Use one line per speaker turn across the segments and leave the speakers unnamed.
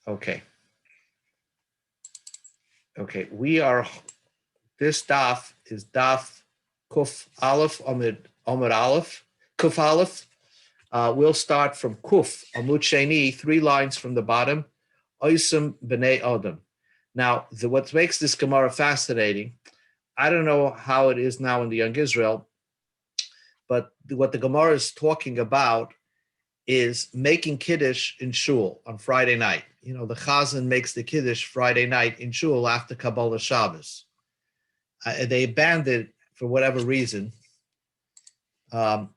Okay. Okay. This daf is daf kuf aleph amud aleph, kuf aleph. We'll start from kuf, amud sheni, 3 lines from the bottom. Oisem b'nei adam. Now, what makes this Gemara fascinating, I don't know how it is now in the Young Israel, but what the Gemara is talking about is making Kiddush in Shul on Friday night. You know, the Chazan makes the Kiddush Friday night in Shul after Kabbalah Shabbos. They abandoned it for whatever reason. Uh,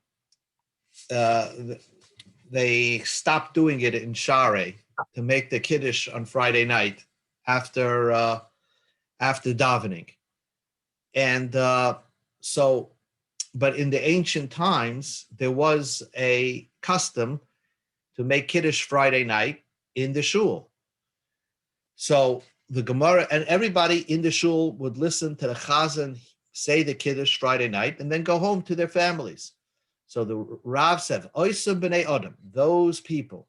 they stopped doing it in Share to make the Kiddush on Friday night after davening. And but in the ancient times, there was a custom to make Kiddush Friday night in the shul. So the Gemara and everybody in the shul would listen to the Chazan say the Kiddush Friday night and then go home to their families. So the Rav said, Oisem b'nei Adam, those people,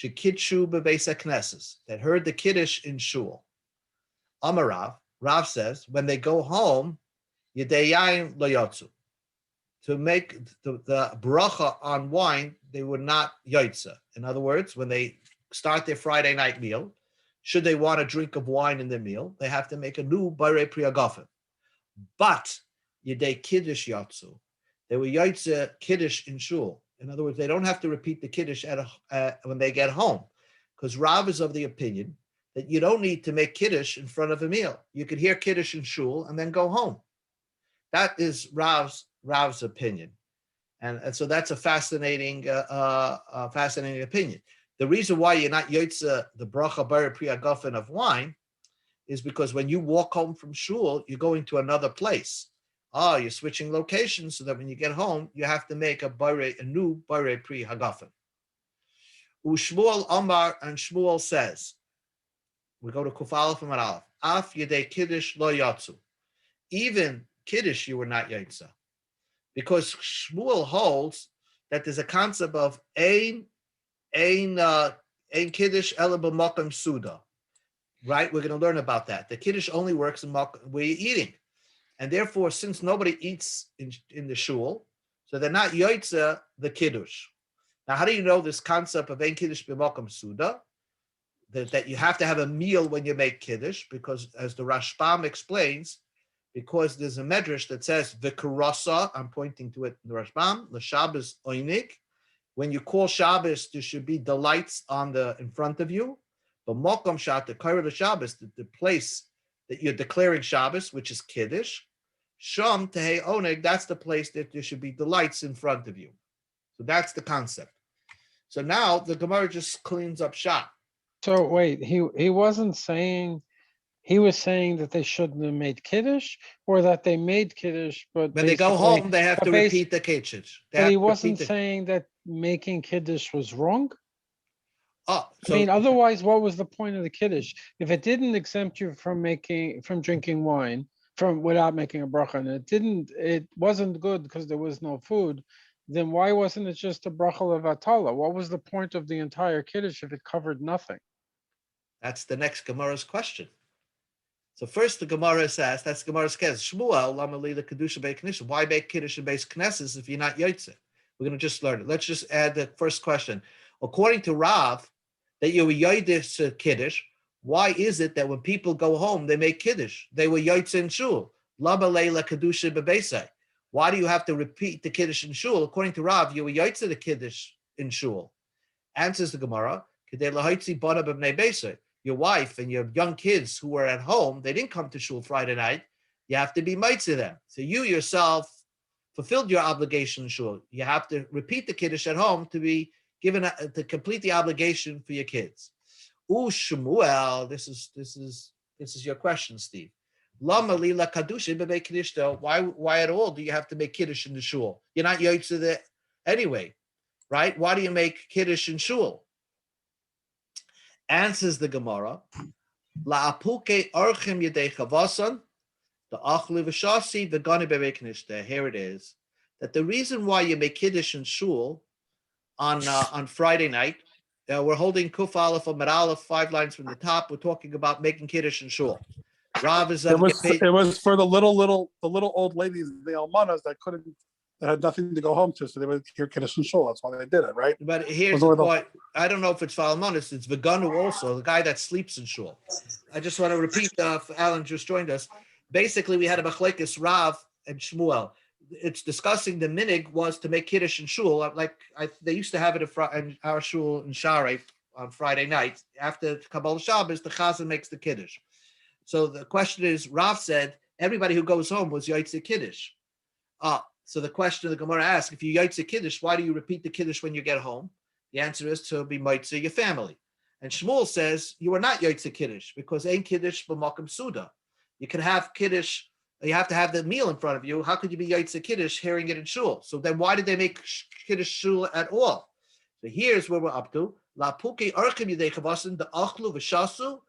shekitshu bebeis haknesses, that heard the Kiddush in shul. Amar Rav says, when they go home, yedei yain lo yotzu, to make the bracha on wine, they would not yotza. In other words, when they start their Friday night meal, should they want a drink of wine in their meal, they have to make a new barei pri hagafen. But yedei kiddush yotzu, they will yotza kiddush in shul. In other words, they don't have to repeat the kiddush when they get home, because Rav is of the opinion that you don't need to make kiddush in front of a meal. You could hear kiddush in shul and then go home. That is Rav's opinion, and so that's a fascinating opinion. The reason why you're not yotza the bracha barei pri hagafen of wine is because when you walk home from shul, you're going to another place. You're switching locations so that when you get home, you have to make a new barei pri hagafen. Ushmuel Amar, and Shmuel says, we go to Kuf Aleph and Aleph, Af yedei kiddush lo yatzu, even kiddush you were not yotza. Because Shmuel holds that there's a concept of ein kiddush ela b'makom suda, right? We're going to learn about that. The kiddush only works in where you're eating, and therefore, since nobody eats in the shul, so they're not yotza the kiddush. Now, how do you know this concept of ein kiddush b'makom suda? That you have to have a meal when you make kiddush, because as the Rashbam explains, because there's a medrash that says v'karasa, I'm pointing to it in the Rashbam, the Shabbos oinik. When you call Shabbos, there should be the lights in front of you. But mokom shat, the kaira Shabbos, the place that you're declaring Shabbos, which is kiddush, sham tehei oneg, that's the place that there should be the lights in front of you. So that's the concept. So now the Gemara just cleans up shop.
So wait, he wasn't saying, he was saying that they shouldn't have made kiddush, or that they made kiddush, but
when they go home, they have to repeat the kiddush.
But he wasn't saying that making kiddush was wrong.
I
mean, otherwise, what was the point of the kiddush? If it didn't exempt you from drinking wine without making a bracha, and it wasn't good because there was no food, then why wasn't it just a bracha levatala? What was the point of the entire kiddush if it covered nothing?
That's the next Gemara's question. So first the Gemara says, that's Gemara's case, Shmuel, Lamali the Kedusha Bei Knesset. Why make Kiddush and Beis Knesses if you're not Yotze? We're going to just learn it. Let's just add the first question. According to Rav, that you were Yotze Kiddush, why is it that when people go home, they make Kiddush? They were Yotze in Shul. Lama Leila Kedusha Bebeisai. Why do you have to repeat the Kiddush in Shul? According to Rav, you were Yotze the Kiddush in Shul. Answers the Gemara, Kedei Lahaitzi Bana B'nei Beisai. Your wife and your young kids who were at home, they didn't come to shul Friday night. You have to be mitzvah them. So you yourself fulfilled your obligation in shul. You have to repeat the kiddush at home to be given to complete the obligation for your kids. Shmuel, this is your question, Steve. Lama lila kadusha b'bei kiddush. Why at all do you have to make kiddush in the shul? You're not yotzei there anyway, right? Why do you make kiddush in shul? Answers the Gemara, La'apuke orchim yedei chavasan, the achli v'shasi v'gani b'bei knishteh. Here it is, that the reason why you make kiddush in shul on Friday night we're holding Kuf Aleph or Med Aleph, 5 lines from the top. We're talking about making Kiddush in Shul. Rav is
It
get paid.
was for the little old ladies, the almanas that had nothing to go home to, so they would hear Kiddush and Shul. That's why they did it, right?
But here's the point. I don't know if it's Falmonis. It's Veganu also, the guy that sleeps in Shul. I just want to repeat, Alan just joined us. Basically, we had a Machlekes Rav and Shmuel. It's discussing the minig was to make Kiddush in Shul. They used to have it in our Shul in Share on Friday night. After Kabbalah Shabbos, the Chazan makes the Kiddush. So the question is, Rav said, everybody who goes home was Yaitze Kiddush. So the question the Gemara asks, if you Yaitze Kiddush, why do you repeat the Kiddush when you get home? The answer is to be Mitzvah your family. And Shmuel says, you are not Yaitze Kiddush, because ain't Kiddush b'makom Suda. You can have Kiddush, you have to have the meal in front of you. How could you be Yaitze Kiddush hearing it in Shul? So then why did they make Kiddush Shul at all? So here's where we're up to. La puke arkim yidei chavasin, the achlu v'shasu,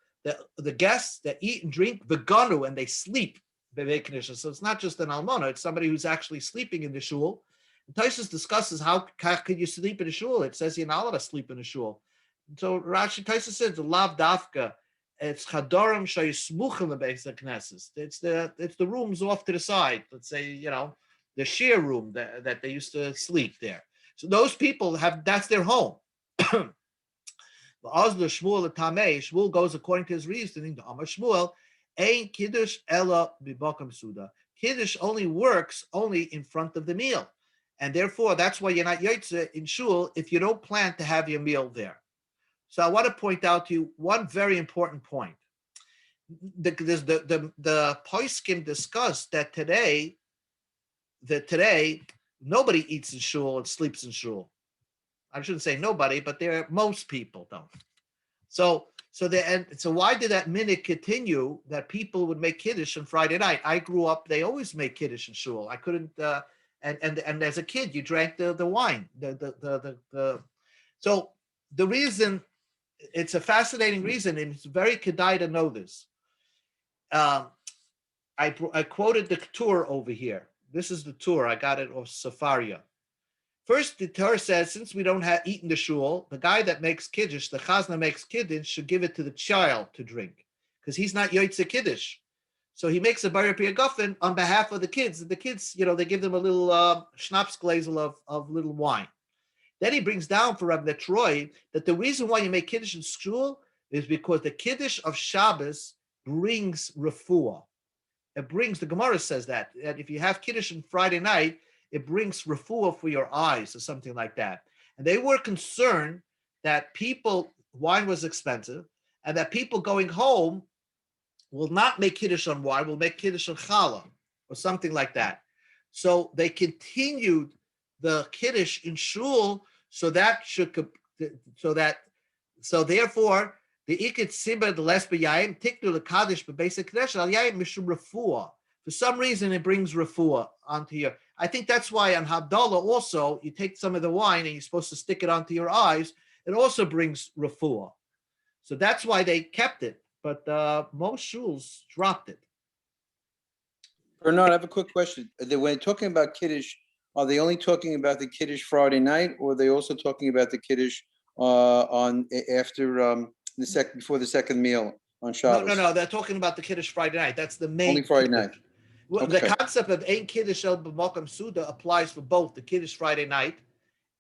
the guests that eat and drink, v'ganu, and they sleep. So it's not just an almana, it's somebody who's actually sleeping in the shul. And Taisus discusses how could you sleep in a shul? It says you're not allowed to sleep in a shul. So Rashi Taisus says the lav dafka, it's chadorim shayismuchim lebeis knesses. It's the rooms off to the side. Let's say the sheer room that they used to sleep there. So those people that's their home. Shmuel goes according to his reasoning. The Amar Shmuel, ain't Kiddush ella b'bakum suda. Kiddush only works in front of the meal, and therefore that's why you're not Yaitze in Shul if you don't plan to have your meal there. So I want to point out to you one very important point. The Poskim discussed that today nobody eats in Shul and sleeps in Shul. I shouldn't say nobody, but most people don't. So why did that minute continue that people would make Kiddush on Friday night? I grew up; they always make Kiddush in Shul. I couldn't, and as a kid, you drank the wine. So the reason, it's a fascinating reason, and it's very kedai to know this. I quoted the tour over here. This is the tour. I got it off Safaria. First, the Torah says, since we don't have eat in the shul, the guy that makes kiddush, the chazna makes kiddush, should give it to the child to drink, because he's not yoytze kiddush. So he makes a bar piyagafen on behalf of the kids. And the kids, they give them a little schnapps glazel of little wine. Then he brings down for Rabbi Troy that the reason why you make kiddush in shul is because the kiddush of Shabbos brings refuah. The Gemara says that if you have kiddush on Friday night, it brings refuah for your eyes or something like that. And they were concerned that wine was expensive, and that people going home will not make kiddush on wine, will make kiddush on challah or something like that. So they continued the kiddush in shul, so therefore the ikit simba the les b'yayim tiknu the kaddish b'basic kiddush al yayim mishum refuah. For some reason, it brings refuah onto your. I think that's why on Havdalah also, you take some of the wine and you're supposed to stick it onto your eyes. It also brings refuah. So that's why they kept it. But most shuls dropped it.
Bernard, I have a quick question. When talking about Kiddush, are they only talking about the Kiddush Friday night, or are they also talking about the Kiddush before the second meal on Shabbos?
No. They're talking about the Kiddush Friday night. That's the main.
Only Friday night.
Well, okay. The concept of Ein Kiddush El B'Makam Suda applies for both the Kiddush Friday night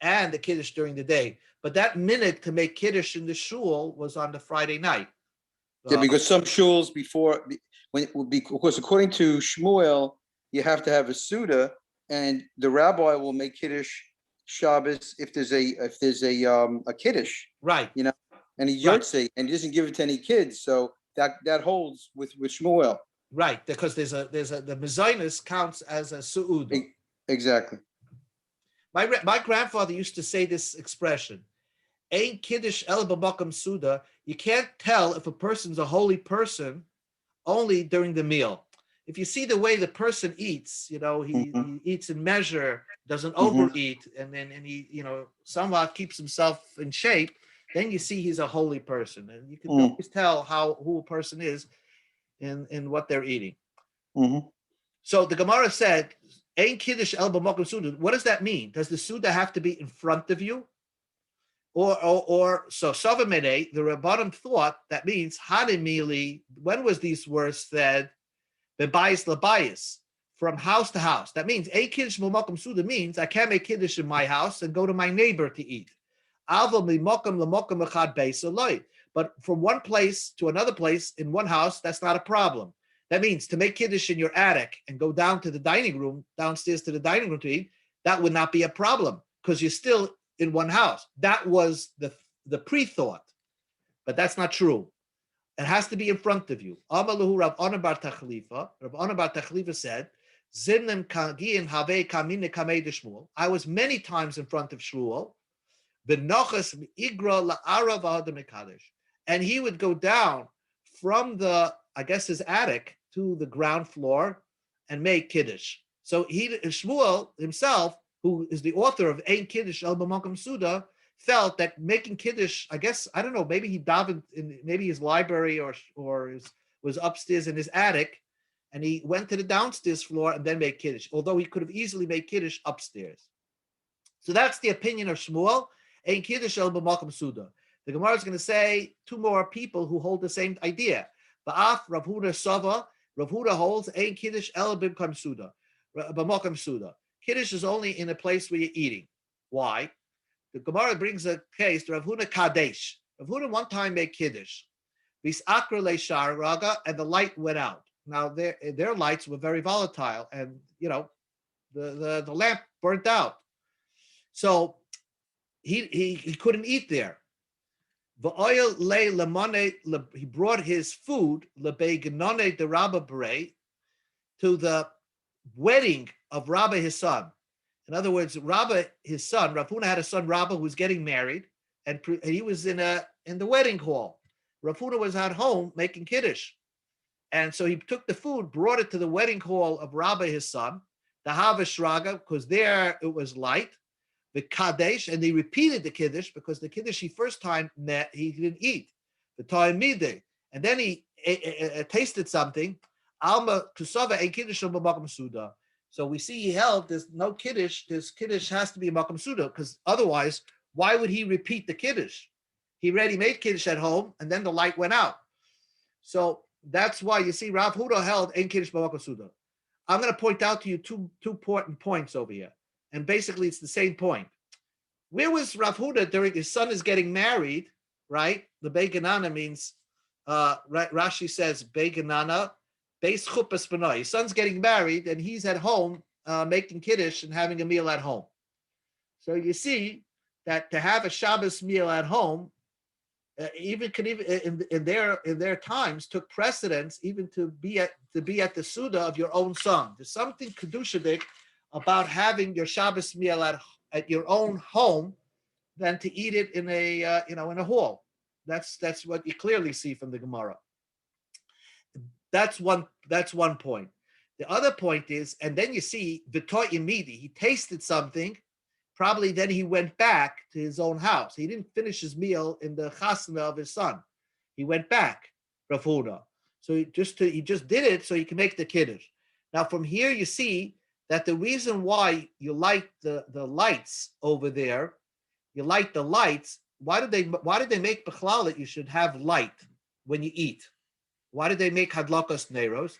and the Kiddush during the day. But that minute to make Kiddush in the shul was on the Friday night.
Yeah, because some shuls because according to Shmuel, you have to have a Suda, and the rabbi will make Kiddush Shabbos if there's a Kiddush.
Right.
And he Yotze, and he doesn't give it to any kids. So that holds with Shmuel.
Right, because the mezainis counts as a su'ud.
Exactly.
My grandfather used to say this expression, "Ein kiddush el b'makam suda." You can't tell if a person's a holy person only during the meal. If you see the way the person eats, he eats in measure, doesn't overeat, and he somewhat keeps himself in shape, then you see he's a holy person, and you can always tell who a person is in what they're eating. So the Gemara said, "Ein kiddush el b'makom suda." What does that mean? Does the suda have to be in front of you? Or so Savamene, the Rabbanim thought that means Hanimili. When was these words said? Bebayis labayis, from house to house. That means a kiddush b'makom suda means I can't make kiddush in my house and go to my neighbor to eat. Aval mimakom l'makom echad beis aloi. But from one place to another place in one house, that's not a problem. That means to make kiddush in your attic and go down to the dining room, downstairs to the dining room to eat, that would not be a problem because you're still in one house. That was the pre-thought, but that's not true. It has to be in front of you. Amalahu Rav Ana bar Tachlifa. Rav Ana bar Tachlifa said, "Zimnim kagiin have kamine kamei de Shmuel." I was many times in front of Shmuel. B'nochas igra la'arav ha'adam mekadesh, and he would go down from his attic to the ground floor and make kiddush. So Shmuel himself, who is the author of Ein Kiddush El B'Makom Suda, felt that making kiddush, I don't know, maybe he davened in maybe his library or was upstairs in his attic, and he went to the downstairs floor and then made kiddush, although he could have easily made kiddush upstairs. So that's the opinion of Shmuel, Ein Kiddush El B'Makom Suda. The Gemara is going to say two more people who hold the same idea. Ba'af Rav Huda Sava, Rav Huda holds Ein Kiddush El B'Makom Suda. Kiddush is only in a place where you're eating. Why? The Gemara brings a case to Rav Huna Kadesh. Rav Huna one time made Kiddush. Visakra leishar raga, and the light went out. Now their lights were very volatile, and the lamp burnt out. So he couldn't eat there. V'oil le lemone, he brought his food lebegenone de Rabba Bere to the wedding of Rabba his son. In other words, Rabba, his son, Rav Huna had a son, Rabba, who was getting married, and he was in the wedding hall. Rav Huna was at home making kiddush, and so he took the food, brought it to the wedding hall of Rabba, his son, the Havish Raga, because there it was light, the Kadesh, and they repeated the kiddush because the kiddush he first time met he didn't eat, the Ta'amide, and then he tasted something. Alma Kusava a kiddush b'makom suda. So we see he held there's no kiddush. This kiddush has to be makom suda because otherwise, why would he repeat the kiddush? He already made kiddush at home, and then the light went out. So that's why you see Rav Huda held ein kiddush b'makom suda. I'm going to point out to you two important points over here, and basically it's the same point. Where was Rav Huda during his son is getting married? Right, the Beganana means. Rashi says Beganana. Beis chuppah spanoy. His son's getting married, and he's at home making kiddush and having a meal at home. So you see that to have a Shabbos meal at home, even in their times, took precedence even to be at the suda of your own son. There's something kedushadik about having your Shabbos meal at your own home than to eat it in a hall. That's what you clearly see from the Gemara. That's one point. The other point is, and then you see V'toy Imidi, he tasted something, probably then he went back to his own house. He didn't finish his meal in the chasna of his son. He went back, Rav Huda. So he just did it so he can make the kiddush. Now from here you see that the reason why you light the lights over there, why did they make b'chlal that you should have light when you eat? Why did they make hadlakas neiros?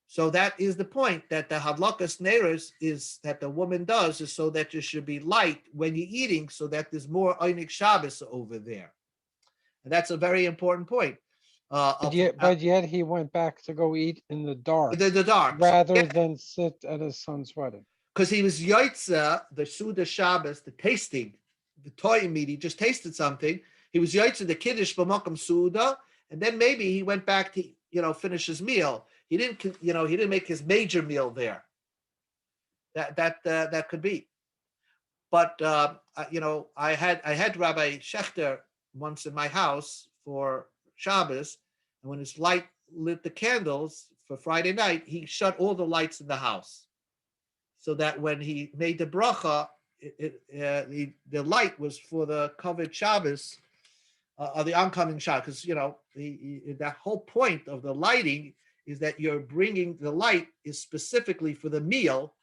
So that is the point, that the hadlakas neiros is that the woman does is so that you should be light when you're eating, so that there's more Einik Shabbos over there. And that's a very important point.
But yet he went back to go eat in the dark.
The dark.
Rather than sit at his son's wedding.
Because he was Yaitza, the Suda Shabbos, the tasting, the toy meat, he just tasted something. He was Yaitza, the Kiddush B'Makom Suda. And then maybe he went back to, finish his meal. He didn't make his major meal there. That could be. But, I had Rabbi Schechter once in my house for Shabbos. And when his light lit the candles for Friday night, he shut all the lights in the house. So that when he made the bracha, the light was for the covered Shabbos, of the oncoming Shabbos, because that whole point of the lighting is that you're bringing the light is specifically for the meal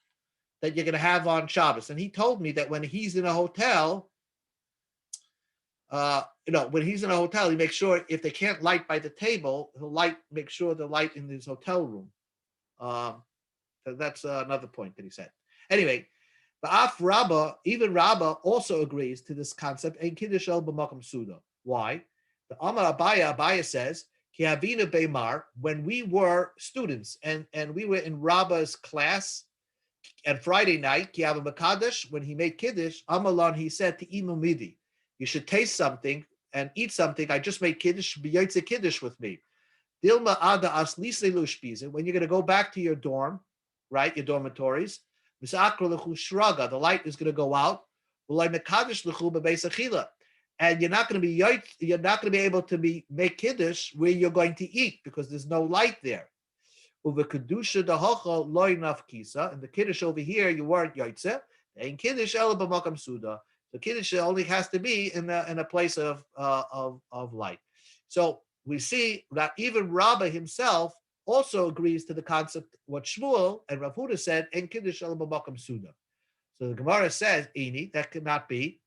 that you're going to have on Shabbos. And he told me that when he's in a hotel, when he's in a hotel, he makes sure if they can't light by the table, he'll make sure the light in his hotel room. That's another point that he said. Anyway, even Rabbah also agrees to this concept. Ein kiddush el b'makom suda. Why? The Amar Abaya says, Ki havina beimar, when we were students and we were in Rabbah's class and Friday night, Ki hava makadosh, when he made kiddush, Amalan, he said to Imu midi, you should taste something and eat something. I just made kiddush, be yotze kiddush with me. Dilma ada as lise lushpiz. When you're going to go back to your dorm, right, your dormitories, the light is going to go out, and you're not going to be able to make kiddush where you're going to eat because there's no light there. And the kiddush over here, you weren't yotze, and kiddush suda. So kiddush only has to be in a place of light. So we see that even Rabbah himself also agrees to the concept what Shmuel and Rav Huda said in kiddush el b'makom suda. So the Gemara says, "Ini, that could not be,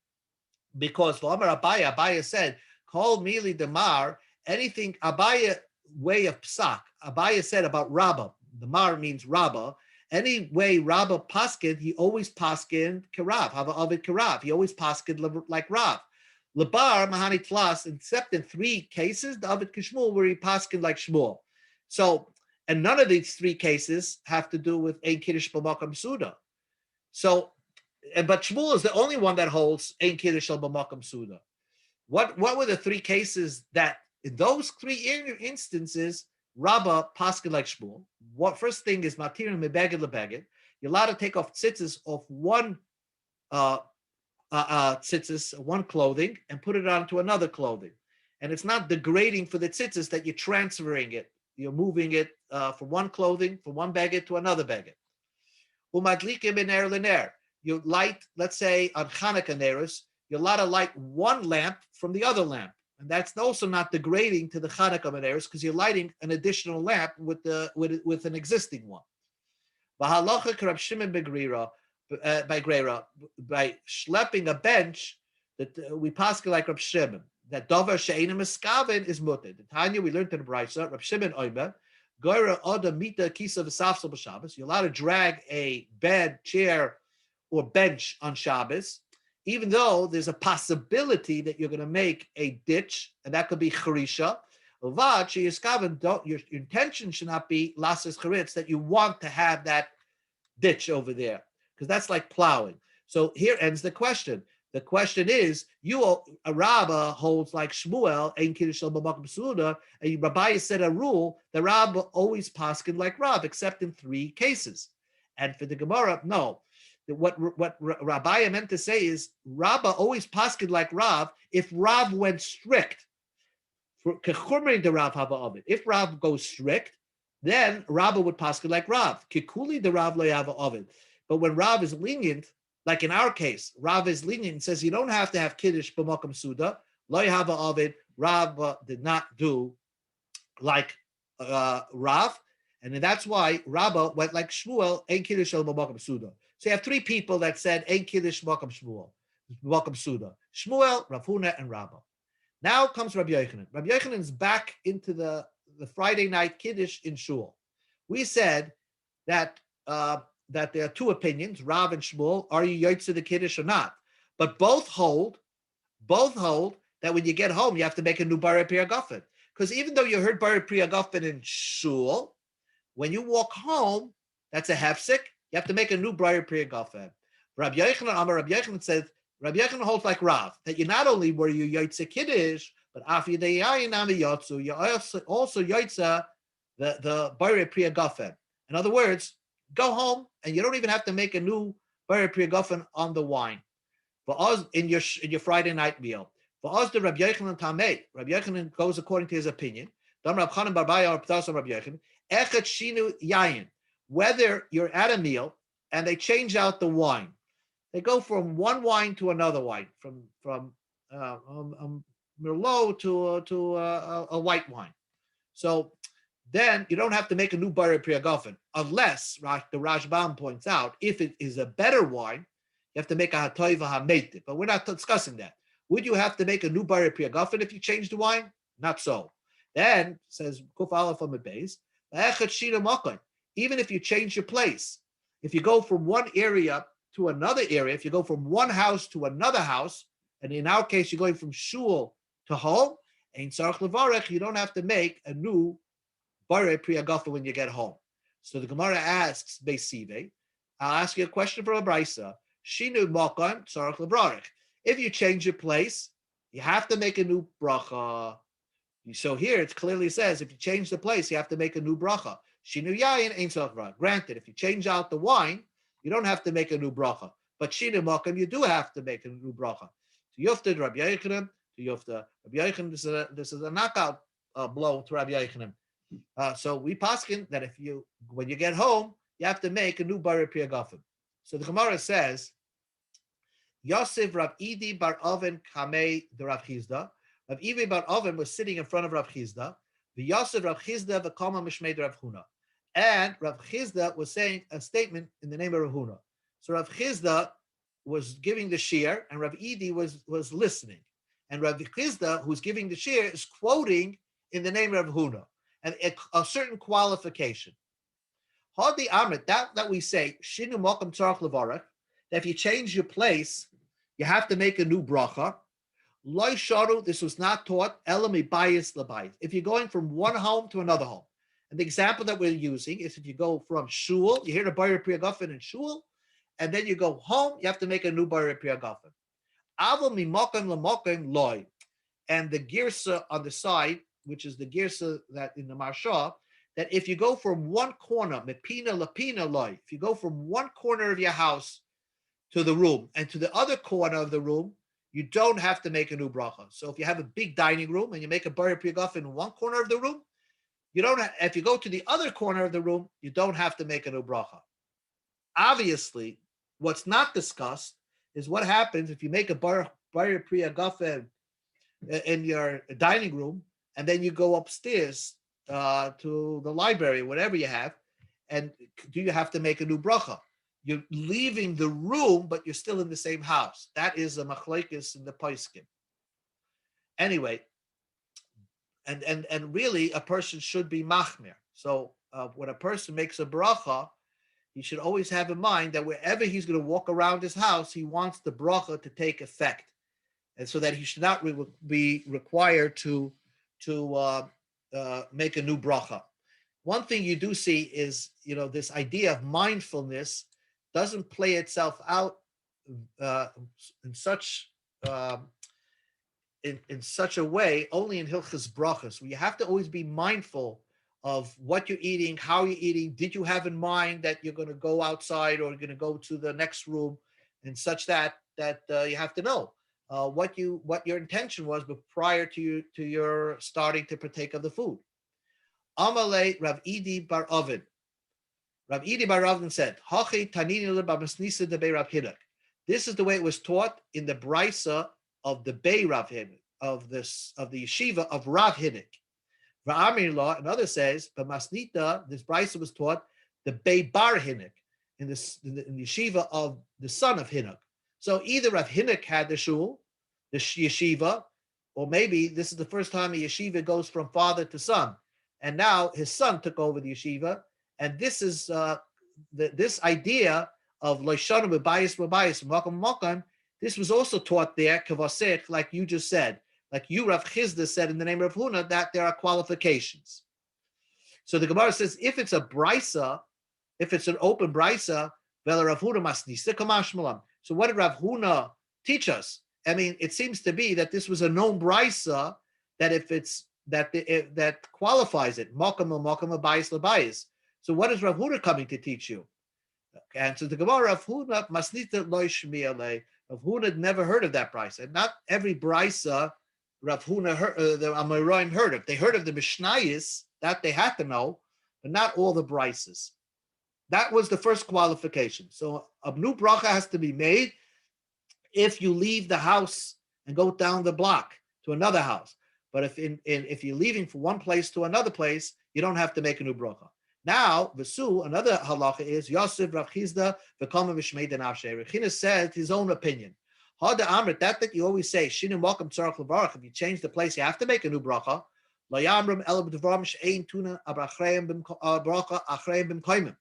because V'amar Abaya said, Kol mili demar, anything Abaya way of psak. Abaya said about Rabbah. Demar means Rabbah. Any way Rabbah paskin, he always paskin kerav. Hava avid kerav. He always paskin like Rav. Lebar mahani tlas, except in 3 cases, the avid kishmul where he paskin like Shmuel. So, and none of these 3 cases have to do with Ein Kiddush B'Makom Suda. So, but Shmuel is the only one that holds Ein Kiddush B'Makom Suda. What were the 3 cases that, in those 3 instances, Rabbah paskin like Shmuel? What first thing is Matir Mebeged Lebeged. You're allowed to take off tzitzis off one tzitzis, one clothing, and put it onto another clothing. And it's not degrading for the tzitzis that you're transferring it. You're moving it from one clothing, from one baguette to another baguette. You light, let's say on Hanukkah Neros, you're allowed to light one lamp from the other lamp. And that's also not degrading to the Hanukkah Neros because you're lighting an additional lamp with an existing one. By schlepping a bench that we pass like Rab Shimon. That davar she'ena miskaven is mutter. The Tanya we learned in the Brisa, Rab Shimon oimer, goyra oda mita kisa v'safsel b'Shabbos. You're allowed to drag a bed, chair, or bench on Shabbos, even though there's a possibility that you're going to make a ditch, and that could be charisha. Your intention should not be lasses charitz, that you want to have that ditch over there, because that's like plowing. So here ends the question. The question is, a Rabbah holds like Shmuel, Ein Kiddush B'Makom Suda, and Rabbi said a rule that Rabbah always paskin like Rav, except in 3 cases. And for the Gemara, no. What Rabbi meant to say is, Rabbah always paskin like Rav if Rav went strict. If Rav goes strict, then Rabbah would paskin like Rav. Kikuli the Rav lo yava ovid. But when Rav is lenient, like in our case, Rav is lenient and says you don't have to have kiddush b'makom suda. Lo yava ovid. Rav did not do like Rav, and that's why Rabbah went like Shmuel, Ein Kiddush b'makom suda. So you have 3 people that said Ein Kiddush b'makom suda: Shmuel, Rav Huna, and Rabbah. Now comes Rabbi Yochanan. Rabbi Yochanan is back into the Friday night kiddush in shul. We said that there are 2 opinions, Rav and Shmuel. Are you yotze the kiddush or not? But both hold that when you get home, you have to make a new Barei Pri Hagafen. Because even though you heard Barei Pri Hagafen in shul, when you walk home, that's a hefsek. You have to make a new Barei Pri Hagafen. Rabbi Yochanan says, Rabbi Yochanan holds like Rav, that you not only were you yotze kiddush, but after you also yotze the Barei Pri Hagafen. In other words, go home and you don't even have to make a new Barei Pri Hagafen on the wine. For us in your Friday night meal. For us, the Rabbi Yochanan Tamei. Rabbi Yochanan goes according to his opinion. Whether you're at a meal and they change out the wine, they go from one wine to another wine, from Merlot to a white wine. So then you don't have to make a new Barei Pri Hagafen, unless the Rashbam points out if it is a better wine, you have to make a Hatoiva HaMeitiv. But we're not discussing that. Would you have to make a new Bari Priyagafen if you change the wine? Not so. Then, says Kuf Aleph on the base, even if you change your place, if you go from one area to another area, if you go from one house to another house, and in our case, you're going from shul to home, Ein Tzarich Levarech, you don't have to make a new Bari Priyagafen when you get home. So the Gemara asks, Beisive, I'll ask you a question from a Brisa. Shinu Mokan Tzarich Levarech. If you change your place, you have to make a new bracha. So here it clearly says, if you change the place, you have to make a new bracha. Shinu yayin ein tzarich bracha. Granted, if you change out the wine, you don't have to make a new bracha. But shinu makam, you do have to make a new bracha. To Yofta, Rabbi Yochanan, to Yofta, Rabbi Yochanan, this is a knockout blow to Rabbi Yochanan. So we paskin that when you get home, you have to make a new Bari Priyagafen. So the Gemara says, Yosef Rav Idi bar Oven Kamei the Rav Chizda. Rav Idi bar Oven was sitting in front of Rav Chizda. The Yosef Rav Chizda v'kama mishmei Rav Huna. And Rav Chizda was saying a statement in the name of Rav Huna. So Rav Chizda was giving the shir, and Rav Idi was listening. And Rav Chizda, who's giving the shir, is quoting in the name of Rav Huna, and a certain qualification. Hadi Amrit, that we say, Shinu Mokum Tzarich Levarech, that if you change your place, you have to make a new bracha. Loi sharu, this was not taught, elami bayis labayis. If you're going from one home to another home. And the example that we're using is if you go from shul, you hear the Bari Priyagafen in shul, and then you go home, you have to make a new Bari Priyagafen. Aval mimokim lamokim loy. And the girsa on the side, which is the girsa that in the Marsha, that if you go from one corner, mepina lapina loy, if you go from one corner of your house to the room and to the other corner of the room, you don't have to make a new bracha. So if you have a big dining room and you make a Bari Priyagafen in one corner of the room, you don't have, if you go to the other corner of the room, you don't have to make a new bracha. Obviously, what's not discussed is what happens if you make a Bari Priyagafen in your dining room and then you go upstairs to the library, whatever you have, and do you have to make a new bracha? You're leaving the room, but you're still in the same house. That is a machlekes in the Paiskim. Anyway, and really, a person should be machmir. So when a person makes a bracha, he should always have in mind that wherever he's going to walk around his house, he wants the bracha to take effect, and so that he should not be required to make a new bracha. One thing you do see is, this idea of mindfulness doesn't play itself out in such a way only in Hilchas Brachas, where you have to always be mindful of what you're eating, how you're eating. Did you have in mind that you're going to go outside or you're going to go to the next room, and such that you have to know what your intention was prior to your starting to partake of the food. Amalei Rav Idi bar Ovid. Rav Idi bar Ovid said, "Hachi tanini lebamasnisa debei Rav Hidak." This is the way it was taught in the brisa of the Bei Rav Hidak, of the yeshiva of Rav Hidak. Ra'amir law, another says, but Masnita, this brisa was taught the Bei Bar Hidak in the yeshiva of the son of Hidak. So either Rav Hidak had the shul, the yeshiva, or maybe this is the first time a yeshiva goes from father to son, and now his son took over the yeshiva. And this is this idea of loishanu b'bayis makam. This was also taught there, kavasech, like you just said, like you, Rav Chizda, said in the name of Huna, that there are qualifications. So the Gemara says, if it's a brisa, if it's an open brisa, vel Rav Huna masnisa kamashmalam. So what did Rav Huna teach us? I mean, it seems to be that this was a known brisa, that if it's that qualifies it, makam bayis labayis. So what is Rav Huna coming to teach you? And so the Gemara, Rav Huna masnita loy shmi'alei. Rav Huna had never heard of that brisa. And not every brisa Rav Huna the Amoraim heard of. They heard of the Mishnayis, that they had to know, but not all the brises. That was the first qualification. So a new bracha has to be made if you leave the house and go down the block to another house. But if you're leaving from one place to another place, you don't have to make a new bracha. Now, Vesu, another halacha is Yosef Rav Chizda v'kama v'shmei denavshei. Rav Chizda said his own opinion. Hada Amrit, that you always say, Shinim welcome tzarach levarach. If you change the place, you have to make a new bracha. Lo yamrim el b'dvarim she'ein tuna abrachreim bracha achreim b'mkoimim.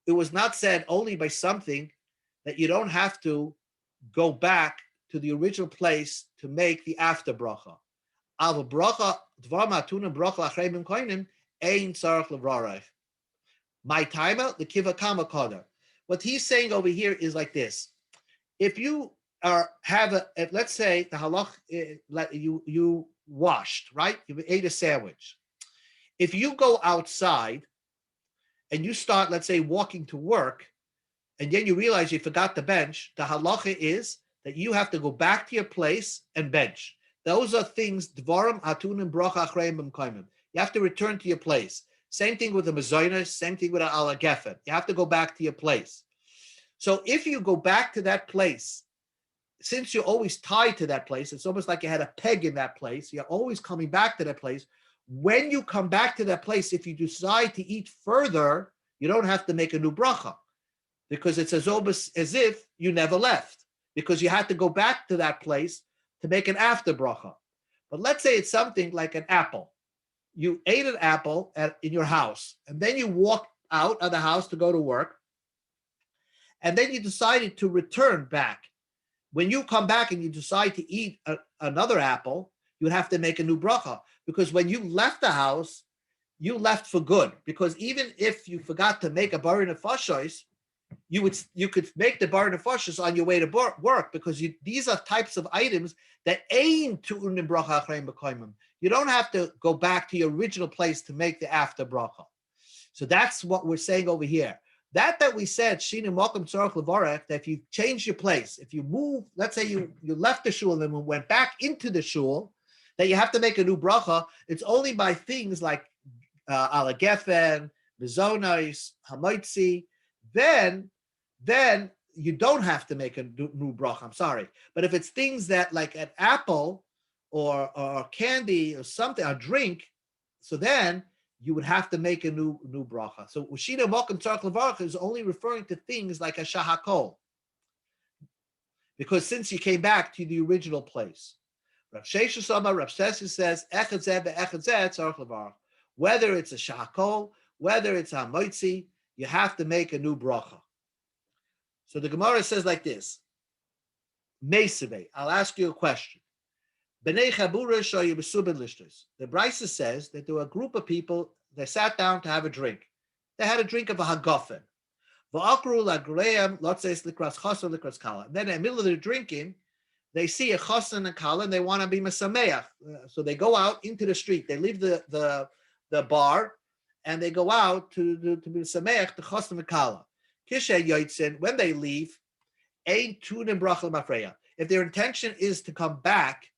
It was not said only by something that you don't have to go back to the original place to make the after bracha. Al bracha dvarim atuna bracha achreim b'mkoimim ein tzarach levarach. My timer, the kiva kama koder. What he's saying over here is like this: if you let's say the halach, you washed, right? You ate a sandwich. If you go outside and you start, let's say, walking to work, and then you realize you forgot the bench, the halacha is that you have to go back to your place and bench. Those are things, dvarim atunim bracha achreim b'mkoimim. You have to return to your place. Same thing with the mezainis, same thing with the ala gefen. You have to go back to your place. So if you go back to that place, since you're always tied to that place, it's almost like you had a peg in that place. You're always coming back to that place. When you come back to that place, if you decide to eat further, you don't have to make a new bracha, because it's as if you never left, because you had to go back to that place to make an after bracha. But let's say it's something like an apple. You ate an apple in your house, and then you walked out of the house to go to work, and then you decided to return back. When you come back and you decide to eat another apple, you would have to make a new bracha, because when you left the house, you left for good. Because even if you forgot to make a bar nefashos, you could make the bar nefashos on your way to work, because these are types of items that aim to unim bracha achreim b'koimim. You don't have to go back to your original place to make the after bracha. So that's what we're saying over here. That we said, Shinim welcome tzarach levarach, that if you change your place, if you move, let's say you left the shul and then went back into the shul, that you have to make a new bracha. It's only by things like ala gefen, mezainis, hamoitzi, then you don't have to make a new bracha. I'm sorry. But if it's things that like an apple or candy or something, a drink, so then you would have to make a new bracha. So Ushina Mokum Tzarach Levarach is only referring to things like a shahakol, because since you came back to the original place. Rav Sheshes Sama, Rav Sheshes says, Echad zeh ve'echad zeh tzarach levarach. Whether it's a shahakol, whether it's a moitzi, you have to make a new bracha. So the Gemara says like this: Meisivei, I'll ask you a question. Bnei Chabura shoyu b'subin lishtos. The Brisa says that there were a group of people that sat down to have a drink. They had a drink of a hagafen. V'akru lagreim lotzeis likras chasen likras kala. And then in the middle of their drinking, they see a chasen and kala, and they want to be mesameach. So they go out into the street. They leave the bar, and they go out to be mesameach the chasen and kala. Kishe yotzin, when they leave, ein tunim bracha mafreya. If their intention is to come back,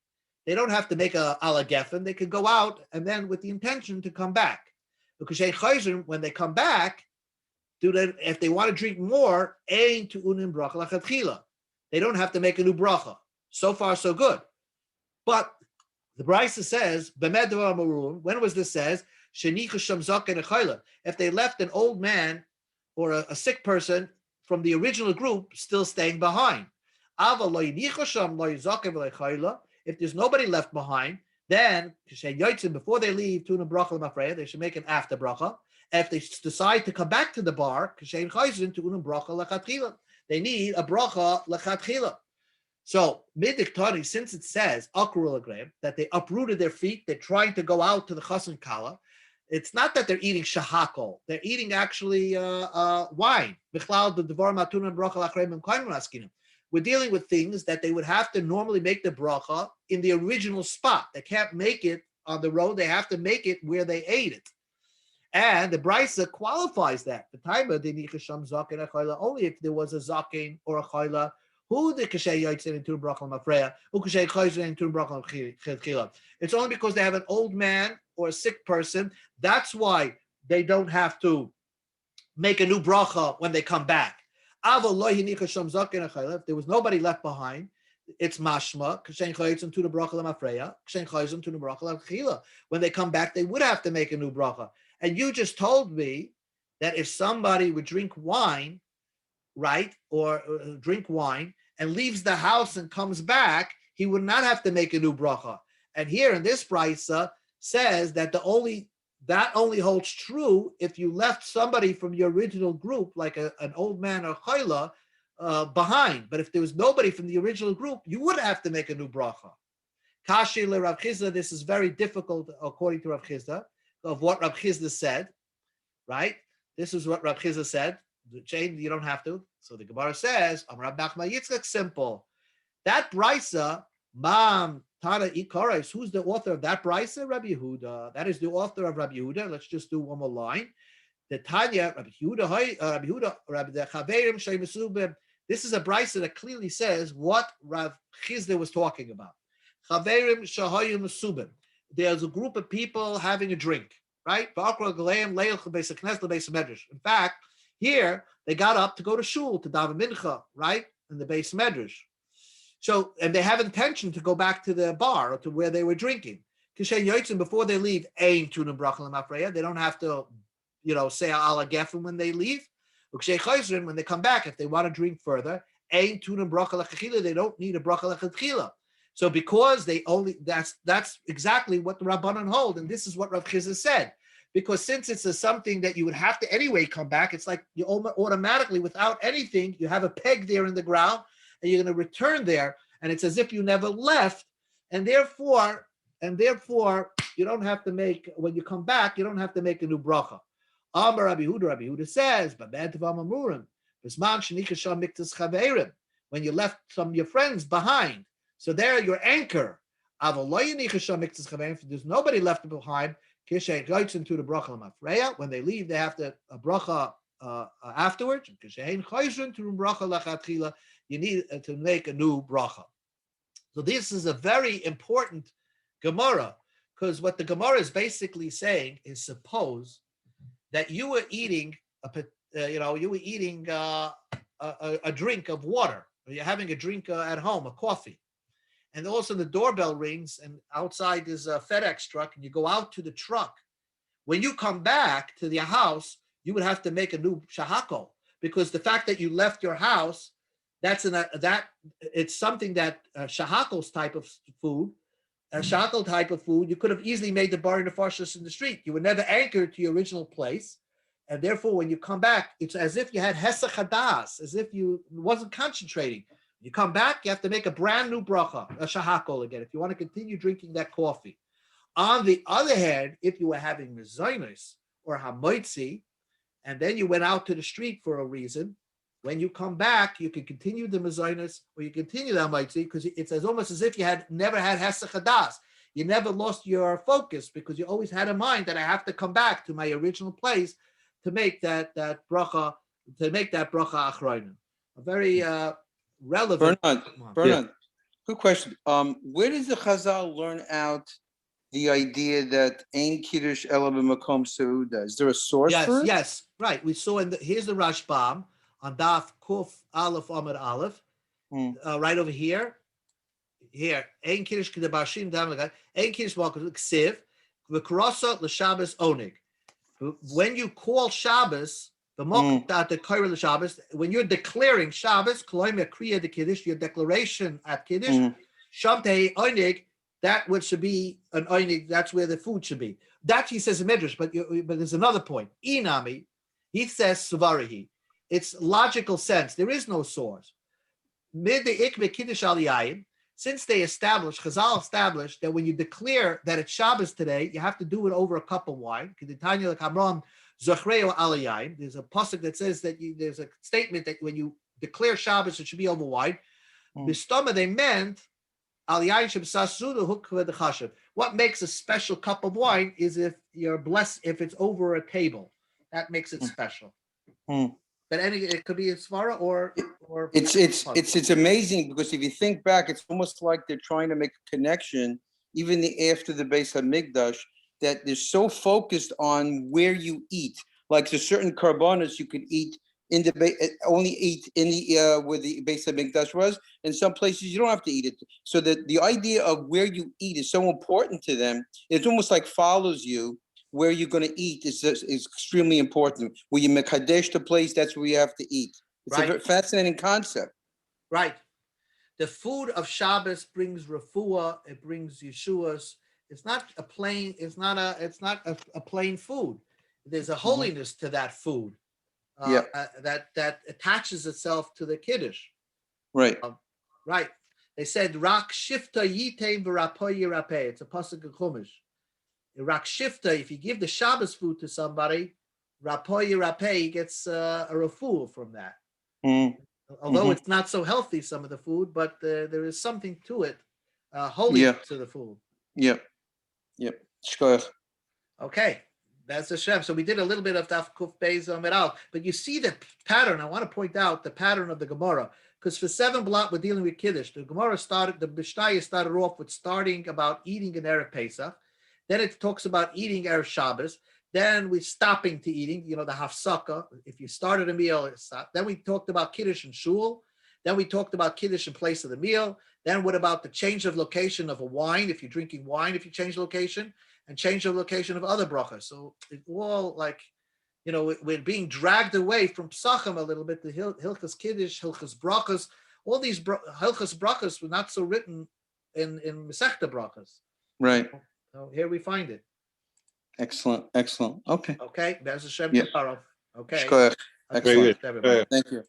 they don't have to make a ala gefen. They could go out and then with the intention to come back. Because when they come back, if they want to drink more, ein tu unim bracha lachatchila. They don't have to make a new bracha. So far, so good. But the Brisa says, when was this says? If they left an old man or a sick person from the original group still staying behind. If there's nobody left behind, then before they leave, they should make an after bracha. If they decide to come back to the bar, they need a bracha lechatchila. So midiktani, since it says that they uprooted their feet, they're trying to go out to the chasen kala. It's not that they're eating shahakol; they're eating actually wine. We're dealing with things that they would have to normally make the bracha in the original spot. They can't make it on the road. They have to make it where they ate it. And the Brisa qualifies that. The time of the nichasham zaken achayla, only if there was a zaken or a chayla, who the kashay yotzin into bracha mafreya, who kashay chayzin into bracha chila. It's only because they have an old man or a sick person. That's why they don't have to make a new bracha when they come back. If there was nobody left behind, it's mashma. When they come back, they would have to make a new bracha. And you just told me that if somebody would drink wine, right, or drink wine, and leaves the house and comes back, he would not have to make a new bracha. And here in this brisa says that only holds true if you left somebody from your original group, like an old man or chayla, behind. But if there was nobody from the original group, you would have to make a new bracha. Kashi le Rav Chizda, this is very difficult according to Rav Chizda, of what Rav Chizda said, right? This is what Rav Chizda said. The chain, you don't have to. So the Gemara says, Amar Rav Nachman Yitzchak, simple. That brisa, Mam Tana Ikares, who's the author of that brisa? Rabbi Yehuda. That is the author of Rabbi Yehuda. Let's just do one more line. The Tanya, Rabbi Yehuda, Rabbi the Chaverim Sheimusubim. This is a brisa that clearly says what Rav Chizda was talking about. Chaverim Shahoyim Musubim. There's a group of people having a drink, right? In fact, here they got up to go to shul to daven mincha, right, in the Beis Medrash. So, and they have intention to go back to the bar or to where they were drinking. Before they leave, they don't have to, say ala gefen when they leave. When they come back, if they want to drink further, they don't need a bracha lechatchila. So because that's exactly what the Rabbanan hold, and this is what Rav Chizda said. Because since it's something that you would have to anyway come back, it's like you automatically, without anything, you have a peg there in the ground, and you're going to return there, and it's as if you never left, and therefore, you don't have to make, when you come back, you don't have to make a new bracha. Amar Rabbi Yehuda says, when you left some of your friends behind, so they're your anchor. If there's nobody left behind, when they leave, they have to a bracha afterwards. You need to make a new bracha. So this is a very important Gemara, because what the Gemara is basically saying is, suppose that you were eating a drink of water, or you're having a drink at home, a coffee, and also the doorbell rings, and outside is a FedEx truck, and you go out to the truck. When you come back to your house, you would have to make a new shahako, because the fact that you left your house, it's something that shahako's type of food, shahako type of food, you could have easily made the bar in the farshas in the street. You were never anchored to your original place, and therefore when you come back, it's as if you had hesach hadas, as if you wasn't concentrating. You come back, you have to make a brand new bracha, a shahakol again, if you want to continue drinking that coffee. On the other hand, if you were having mezainis or hamoitzi, and then you went out to the street for a reason, when you come back, you can continue the mezainis or you continue the hamoitzi, because it's almost as if you had never had hesach hadas. You never lost your focus, because you always had in mind that I have to come back to my original place to make that bracha achronim. A very relevant.
Bernard, good question. Where does the Chazal learn out the idea that Ein Kiddush Ela B'Makom Seuda? Is there a source for it?
Yes, right. We saw here's the Rashbam on Daf Kuf Aleph Amud Aleph, right over here. Here, Ein Kiddush Kedabashim Dam Ein Kiddush Malkus Ksiv V'Karasa L'Shabbos Onig. When you call Shabbos, when you're declaring Shabbos, your declaration at Kiddush, Shamtei Onig, that which should be an Onig, that's where the food should be. That he says in Midrash, but there's another point. Inami, he says Suvarihi. It's logical sense. There is no source. Since they Chazal established that when you declare that it's Shabbos today, you have to do it over a cup of wine. There's a pasuk that says that there's a statement that when you declare Shabbos, it should be over wine. Bistoma, they meant what makes a special cup of wine is if you're blessed, if it's over a table. That makes it special. But it could be a svara or
it's amazing, because if you think back, it's almost like they're trying to make a connection, even after the Beis HaMikdash, that they're so focused on where you eat. Like there's certain karbonos you could eat in the only eat in the where the Beis HaMikdash was. In some places you don't have to eat it. So that the idea of where you eat is so important to them. It's almost like follows you. Where you're going to eat is extremely important. Where you mekadesh the place, that's where you have to eat. It's a very fascinating concept.
Right. the food of Shabbos brings refuah, it brings Yeshuas. It's not a plain, it's not a plain food. There's a holiness to that food that attaches itself to the Kiddush.
Right.
Right. They said, Rak Shifta Yitain V'Rapoy Yirapeh. It's a pasuk of Chumash. Rak Shifta, if you give the Shabbos food to somebody, Rapoy Yirapeh, he gets a refuah from that. Although it's not so healthy, some of the food, but there is something to it, holy to the food.
Yep. Shkoyach.
Okay, that's the Shem. So we did a little bit of Daf Kuf Beis Amid Al, but you see the pattern. I want to point out the pattern of the Gemara, because for 7 blot we're dealing with Kiddush. The Gemara started, the Mishnah started off with starting about eating an Erev Pesach. Then it talks about eating Erev Shabbos. Then we're stopping to eating, the hafsaka. If you started a meal, then we talked about Kiddush and Shul. Then we talked about Kiddush in place of the meal. Then what about the change of location of a wine? If you're drinking wine, if you change location, and change of location of other brachas. So it all we're being dragged away from Pesachim a little bit. The Hilchas Kiddush, Hilchas Brachas, all these Hilchas Brachas were not so written in Masechta Brachas.
Right.
So here we find it.
Excellent. Okay.
Okay. There's a Shem
Yeah.
tomorrow. Okay.
Shkoyach.
Excellent.
Thank you.